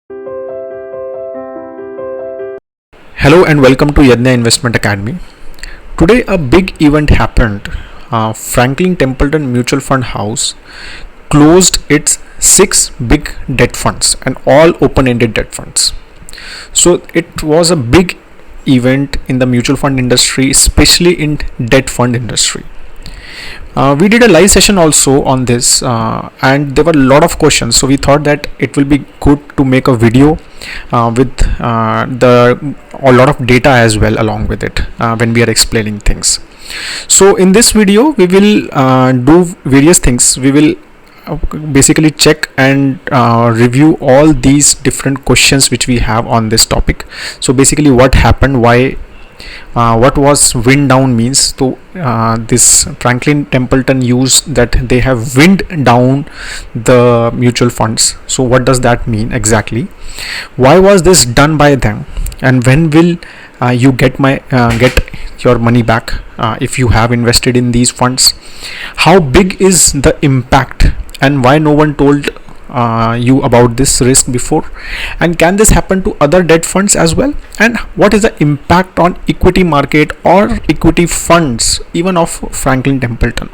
Hello and welcome to Yadnya Investment Academy. Today a big event happened. Franklin Templeton Mutual Fund House closed its 6 big debt funds and all open-ended debt funds. So it was a big event in the mutual fund industry, especially in debt fund industry. We did a live session also on this, and there were a lot of questions, so we thought that it will be good to make a video with a lot of data as well along with it when we are explaining things. So in this video we will do various things. We will basically check and review all these different questions which we have on this topic. So basically what happened, why, what was wind down means. So this Franklin Templeton used that they have wind down the mutual funds. So what does that mean exactly? Why was this done by them, and when will you get your money back if you have invested in these funds? How big is the impact, and why no one told you about this risk before? And can this happen to other debt funds as well? And what is the impact on equity market or equity funds even of Franklin Templeton?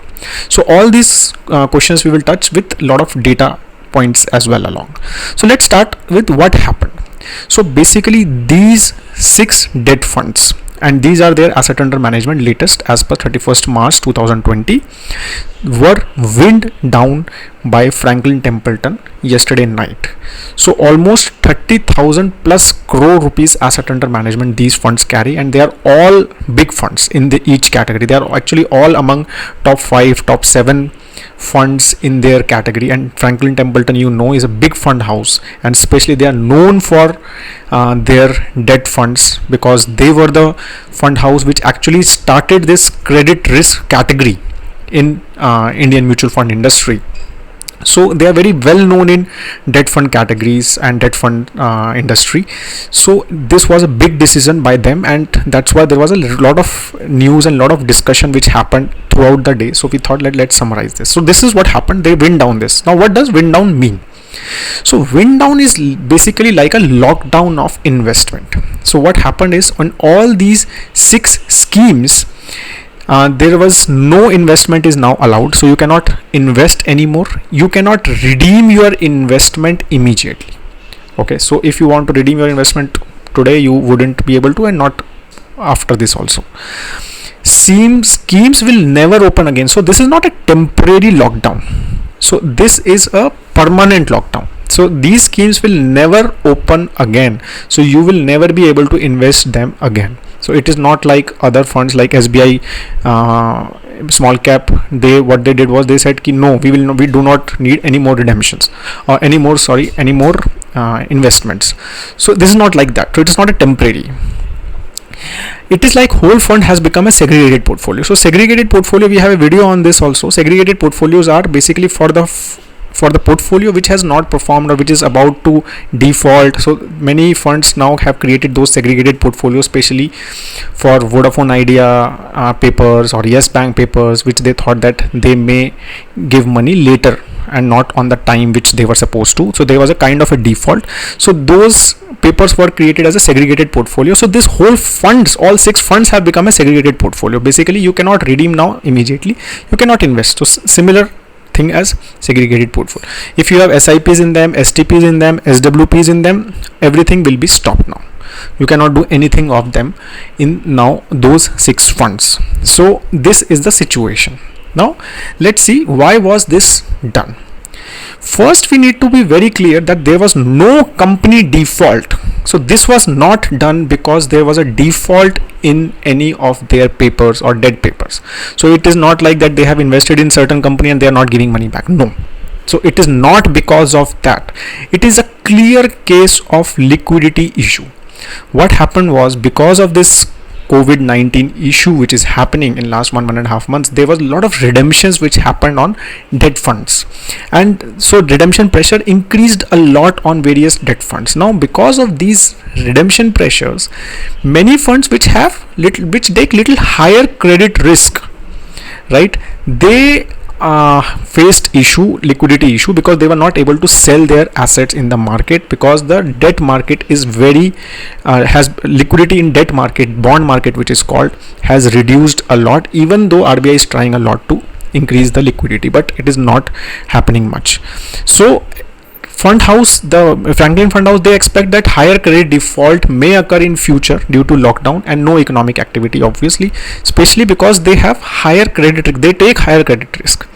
So all these questions we will touch with a lot of data points as well along. So let's start with what happened. So basically these 6 debt funds, and these are their asset under management latest as per 31st March 2020, were wind down by Franklin Templeton yesterday night. So almost 30,000 plus crore rupees asset under management these funds carry, and they are all big funds in each category. They are actually all among top 5, top 7 funds in their category. And Franklin Templeton, is a big fund house, and especially they are known for their debt funds, because they were the fund house which actually started this credit risk category in Indian mutual fund industry. So they are very well known in debt fund categories and debt fund industry. So this was a big decision by them, and that's why there was a lot of news and a lot of discussion which happened throughout the day. So we thought let's summarize this. So this is what happened. They wind down this. Now what does wind down mean? So wind down is basically like a lockdown of investment. So what happened is, on all these 6 schemes, there was no investment is now allowed. So you cannot invest anymore. You cannot redeem your investment immediately. Okay, so if you want to redeem your investment today, you wouldn't be able to, and not after this also. Schemes will never open again. So this is not a temporary lockdown. So this is a permanent lockdown. So these schemes will never open again. So you will never be able to invest them again. So it is not like other funds like SBI small cap. What they did was they said no, we do not need any more redemptions or any more investments. So this is not like that. So it is not a temporary. It is like whole fund has become a segregated portfolio. So segregated portfolio, we have a video on this also. Segregated portfolios are basically for the portfolio which has not performed or which is about to default. So many funds now have created those segregated portfolios, especially for Vodafone Idea papers or Yes Bank papers, which they thought that they may give money later and not on the time which they were supposed to. So there was a kind of a default. So those papers were created as a segregated portfolio. So this whole funds, all 6 funds have become a segregated portfolio. Basically you cannot redeem now immediately. You cannot invest. So similar thing as segregated portfolio. If you have SIPs in them, STPs in them, SWPs in them, everything will be stopped now. You cannot do anything of them in now those 6 funds. So this is the situation. Now let's see why was this done. First, we need to be very clear that there was no company default. So this was not done because there was a default in any of their papers or debt papers. So it is not like that they have invested in certain company and they are not giving money back. No. So it is not because of that. It is a clear case of liquidity issue. What happened was, because of this COVID-19 issue which is happening in last 1.5 months, there was a lot of redemptions which happened on debt funds, and so redemption pressure increased a lot on various debt funds. Now because of these redemption pressures, many funds which take little higher credit risk, right, they faced liquidity issue, because they were not able to sell their assets in the market, because the debt market is very has liquidity in debt market, bond market which is called, has reduced a lot, even though RBI is trying a lot to increase the liquidity, but it is not happening much. So the Franklin Fund House, they expect that higher credit default may occur in future due to lockdown and no economic activity, obviously, especially because they have higher credit risk, they take higher credit risk.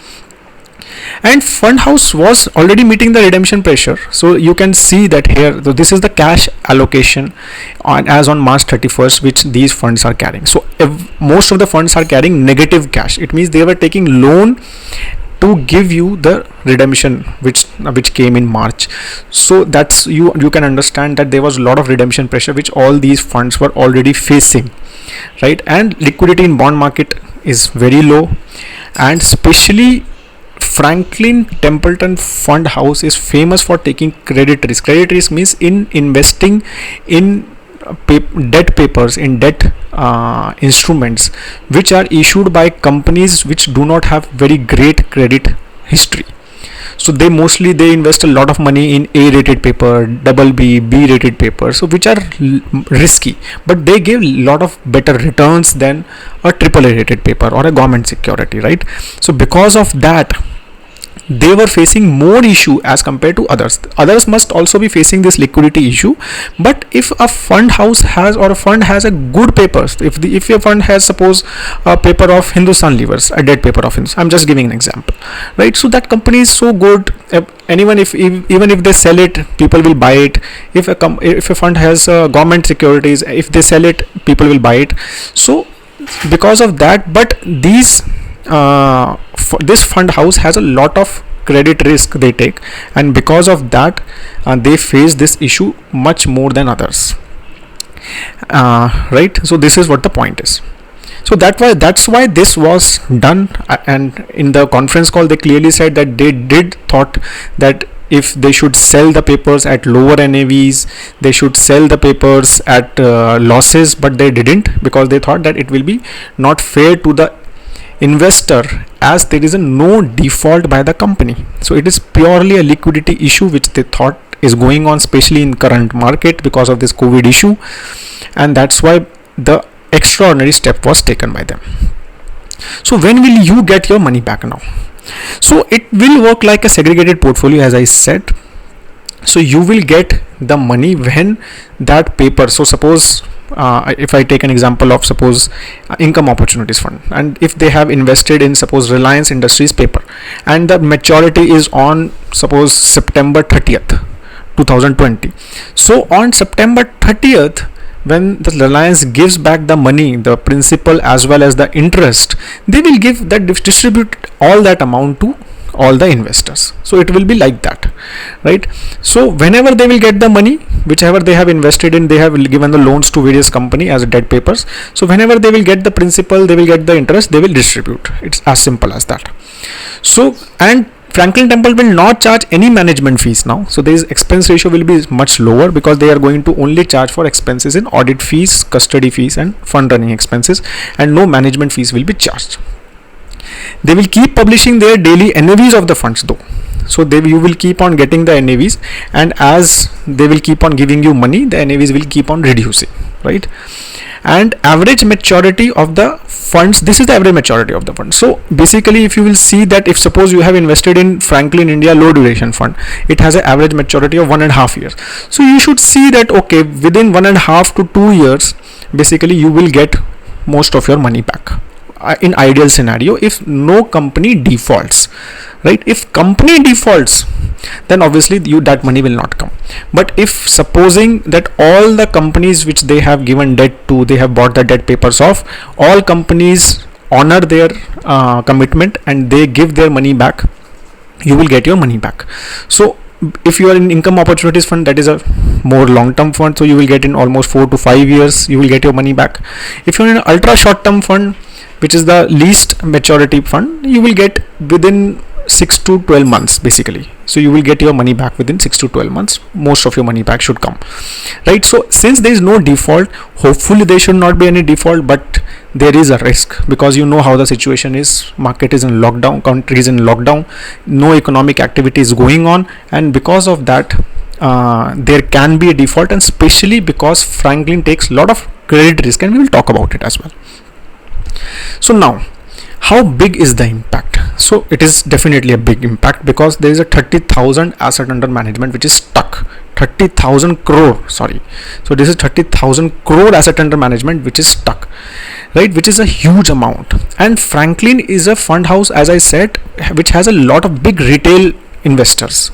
And fund house was already meeting the redemption pressure. So you can see that here, so this is the cash allocation as on March 31st which these funds are carrying. So most of the funds are carrying negative cash. It means they were taking loan to give you the redemption which came in March. So that's you can understand that there was a lot of redemption pressure which all these funds were already facing, right? And liquidity in bond market is very low, and especially Franklin Templeton Fund House is famous for taking credit risk. Credit risk means in investing in debt papers, in debt instruments which are issued by companies which do not have very great credit history. So they invest a lot of money in A rated paper, double B rated paper, so which are risky, but they give a lot of better returns than a triple A rated paper or a government security, right? So because of that, they were facing more issue as compared to others must also be facing this liquidity issue. But if a fund house has, or a fund has a good papers, if your fund has, suppose, a paper of Hindustan Levers, a debt paper of Hindustan, I'm just giving an example, right? So that company is so good, even if they sell it, people will buy it. If a fund has government securities, if they sell it, people will buy it. So because of that, but this fund house has a lot of credit risk they take, and because of that they face this issue much more than others, right? So this is what the point is. So that's why this was done, and in the conference call they clearly said that they did thought that if they should sell the papers at lower NAVs, they should sell the papers at losses, but they didn't, because they thought that it will be not fair to the investor, as there is no default by the company. So it is purely a liquidity issue which they thought is going on, especially in current market because of this COVID issue, and that's why the extraordinary step was taken by them. So when will you get your money back now? So it will work like a segregated portfolio, as I said. So you will get the money when that paper, so suppose if I take an example of, suppose, income opportunities fund, and if they have invested in, suppose, Reliance Industries paper, and the maturity is on, suppose, September 30th 2020. So on September 30th, when the Reliance gives back the money, the principal as well as the interest, they will distribute all that amount to all the investors. So it will be like that, right? So whenever they will get the money, whichever they have invested in, they have given the loans to various company as debt papers. So whenever they will get the principal, they will get the interest, they will distribute. It's as simple as that. So, and Franklin Temple will not charge any management fees now. So this expense ratio will be much lower, because they are going to only charge for expenses in audit fees, custody fees and fund running expenses, and no management fees will be charged. They will keep publishing their daily NAVs of the funds though. So you will keep on getting the NAVs, and as they will keep on giving you money, the NAVs will keep on reducing, right? And average maturity of the funds, this is the average maturity of the fund. So basically, if you will see that, if suppose you have invested in Franklin India low duration fund, it has an average maturity of 1.5 years. So you should see that, okay, within 1.5 to 2 years, basically you will get most of your money back. In ideal scenario, if no company defaults, right? If company defaults, then obviously that money will not come. But if supposing that all the companies which they have given debt to, they have bought the debt papers of, all companies honor their commitment and they give their money back, you will get your money back. So if you are in income opportunities fund, that is a more long-term fund, so you will get in almost 4 to 5 years, you will get your money back. If you are in an ultra short-term fund, which is the least maturity fund, you will get within 6 to 12 months basically. So you will get your money back within 6 to 12 months. Most of your money back should come, right? So since there is no default, hopefully there should not be any default, but there is a risk because you know how the situation is. Market is in lockdown, country is in lockdown, no economic activity is going on, and because of that there can be a default, and especially because Franklin takes a lot of credit risk, and we will talk about it as well. So now, how big is the impact? So it is definitely a big impact because there is a 30,000 asset under management which is stuck. 30,000 crore, sorry. So this is 30,000 crore asset under management which is stuck, right? Which is a huge amount. And Franklin is a fund house, as I said, which has a lot of big retail investors,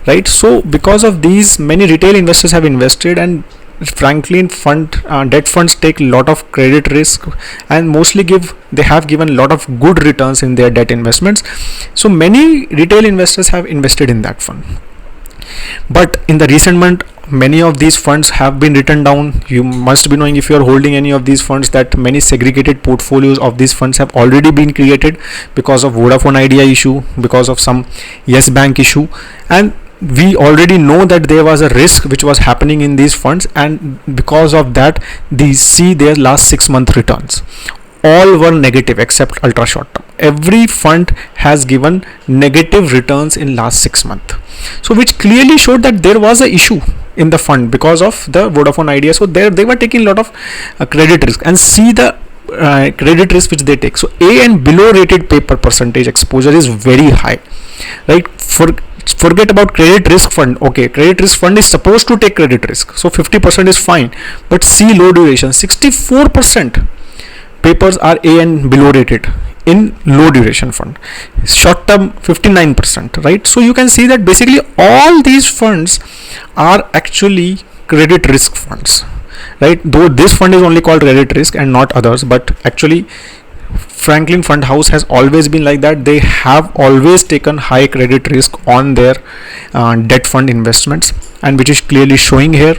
right? So because of these, many retail investors have invested, and Franklin fund debt funds take a lot of credit risk and mostly they have given a lot of good returns in their debt investments. So many retail investors have invested in that fund. But in the recent month, many of these funds have been written down. You must be knowing, if you are holding any of these funds, that many segregated portfolios of these funds have already been created because of Vodafone Idea issue, because of some Yes Bank issue, and we already know that there was a risk which was happening in these funds, and because of that, these see their last 6-month returns all were negative except ultra short term. Every fund has given negative returns in last 6 months, so which clearly showed that there was a issue in the fund because of the Vodafone Idea. So there they were taking a lot of credit risk, and see the credit risk which they take. So A and below rated paper percentage exposure is very high, right? Forget about credit risk fund. Okay, credit risk fund is supposed to take credit risk, so 50% is fine, but see low duration, 64% papers are A and below rated in low duration fund, short term 59%, right? So you can see that basically all these funds are actually credit risk funds, right? Though this fund is only called credit risk and not others, but actually Franklin Fund House has always been like that. They have always taken high credit risk on their debt fund investments, and which is clearly showing here.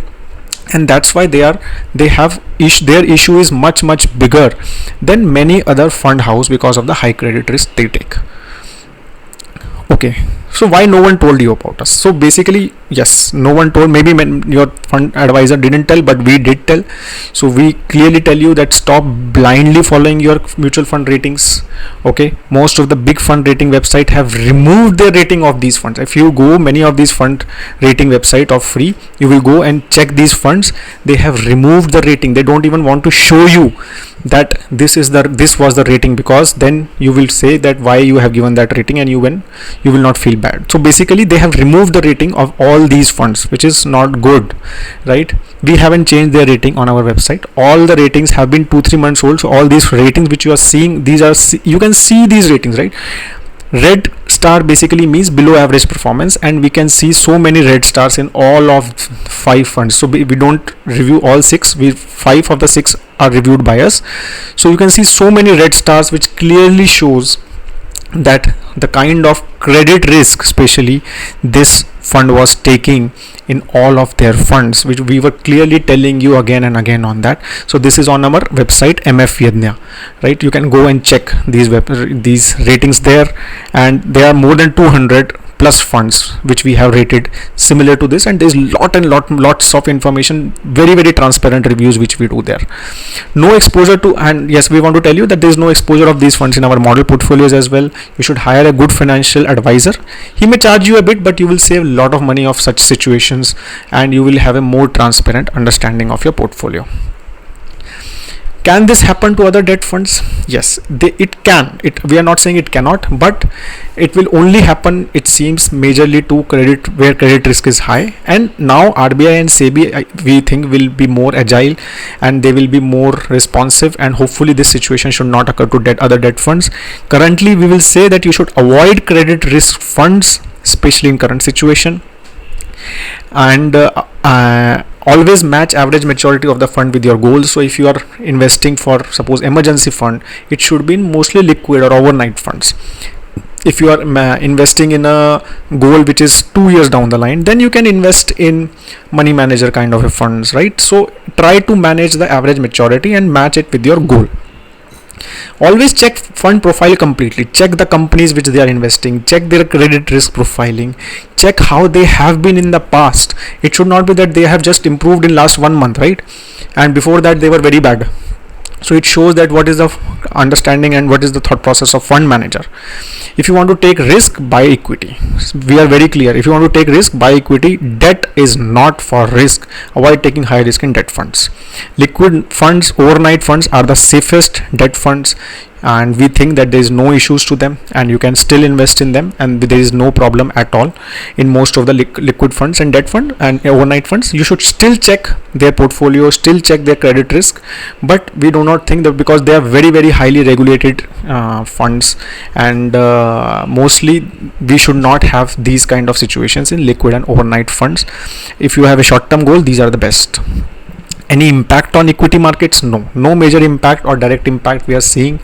And that's why their issue is much bigger than many other fund house because of the high credit risk they take. Okay, so why no one told you about us? So basically, yes, no one told. Maybe your fund advisor didn't tell, but we did tell. So we clearly tell you that stop blindly following your mutual fund ratings. Okay, most of the big fund rating website have removed their rating of these funds. If you go many of these fund rating website of free, you will go and check these funds. They have removed the rating. They don't even want to show you that this was the rating, because then you will say that why you have given that rating, and you will not feel bad. So basically they have removed the rating of all these funds, which is not good, right? We haven't changed their rating on our website. All the ratings have been 2-3 months old. So all these ratings which you are seeing, you can see these ratings, right? Red star basically means below average performance, and we can see so many red stars in all of 5 funds. So we don't review all 6. 5 of the 6 are reviewed by us. So you can see so many red stars, which clearly shows that the kind of credit risk especially this fund was taking in all of their funds, which we were clearly telling you again and again on that. So this is on our website MF Yadnya, right? You can go and check these ratings there, and there are more than 200 plus funds which we have rated similar to this, and there's lots of information, very transparent reviews which we do there. No exposure to, and yes, we want to tell you that there's no exposure of these funds in our model portfolios as well. You should hire a good financial advisor. He may charge you a bit, but you will save a lot of money of such situations, and you will have a more transparent understanding of your portfolio. Can this happen to other debt funds? Yes, it can. We are not saying it cannot, but it will only happen, it seems, majorly to where credit risk is high. And now RBI and SEBI, we think, will be more agile, and they will be more responsive, and hopefully this situation should not occur to other debt funds. Currently, we will say that you should avoid credit risk funds, especially in current situation, and always match average maturity of the fund with your goals. So if you are investing for, suppose, emergency fund, it should be in mostly liquid or overnight funds. If you are investing in a goal which is 2 years down the line, then you can invest in money manager kind of a funds, right? So try to manage the average maturity and match it with your goal. Always check fund profile completely. Check the companies which they are investing. Check their credit risk profiling. Check how they have been in the past. It should not be that they have just improved in last 1 month, right? And before that they were very bad. So it shows that what is the understanding and what is the thought process of fund manager. If you want to take risk, buy equity. We are very clear. If you want to take risk, buy equity. Debt is not for risk. Avoid taking high risk in debt funds. Liquid funds, overnight funds are the safest debt funds, and we think that there is no issues to them and you can still invest in them, and there is no problem at all in most of the liquid funds and debt fund and overnight funds. You should still check their portfolio, still check their credit risk, but we do not think that, because they are very very highly regulated funds, and mostly we should not have these kind of situations in liquid and overnight funds. If you have a short term goal, these are the best. Any impact on equity markets? No major impact or direct impact we are seeing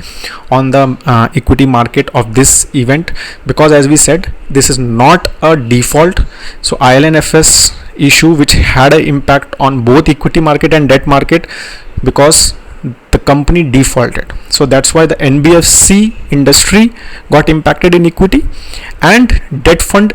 on the equity market of this event, because as we said, this is not a default. So IL&FS issue which had an impact on both equity market and debt market, because the company defaulted. So that's why the NBFC industry got impacted in equity, and debt fund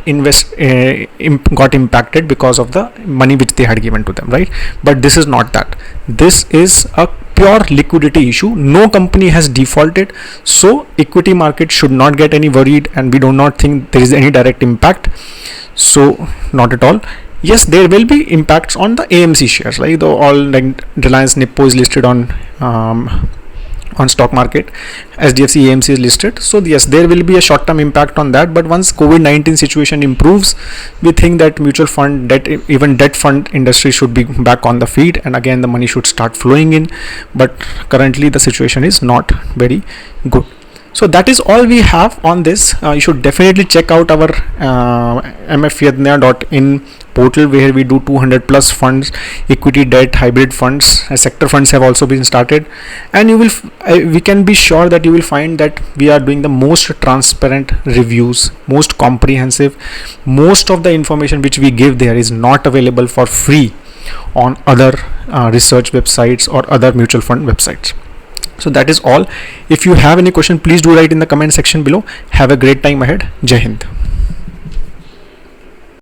got impacted because of the money which they had given to them, right? But this is not that. This is a pure liquidity issue. No company has defaulted, so equity market should not get any worried, and we do not think there is any direct impact. So not at all. Yes, there will be impacts on the AMC shares, like all like Reliance Nippo is listed on stock market, SDFC AMC is listed. So yes, there will be a short-term impact on that. But once COVID-19 situation improves, we think that mutual fund, debt, even debt fund industry should be back on the feet, and again the money should start flowing in. But currently the situation is not very good. So that is all we have on this. You should definitely check out our mfyadnya.in portal, where we do 200 plus funds, equity, debt, hybrid funds, sector funds have also been started, and you will we can be sure that you will find that we are doing the most transparent reviews, most comprehensive. Most of the information which we give there is not available for free on other research websites or other mutual fund websites. So that is all. If you have any question, please do write in the comment section below. Have a great time ahead. Jai Hind.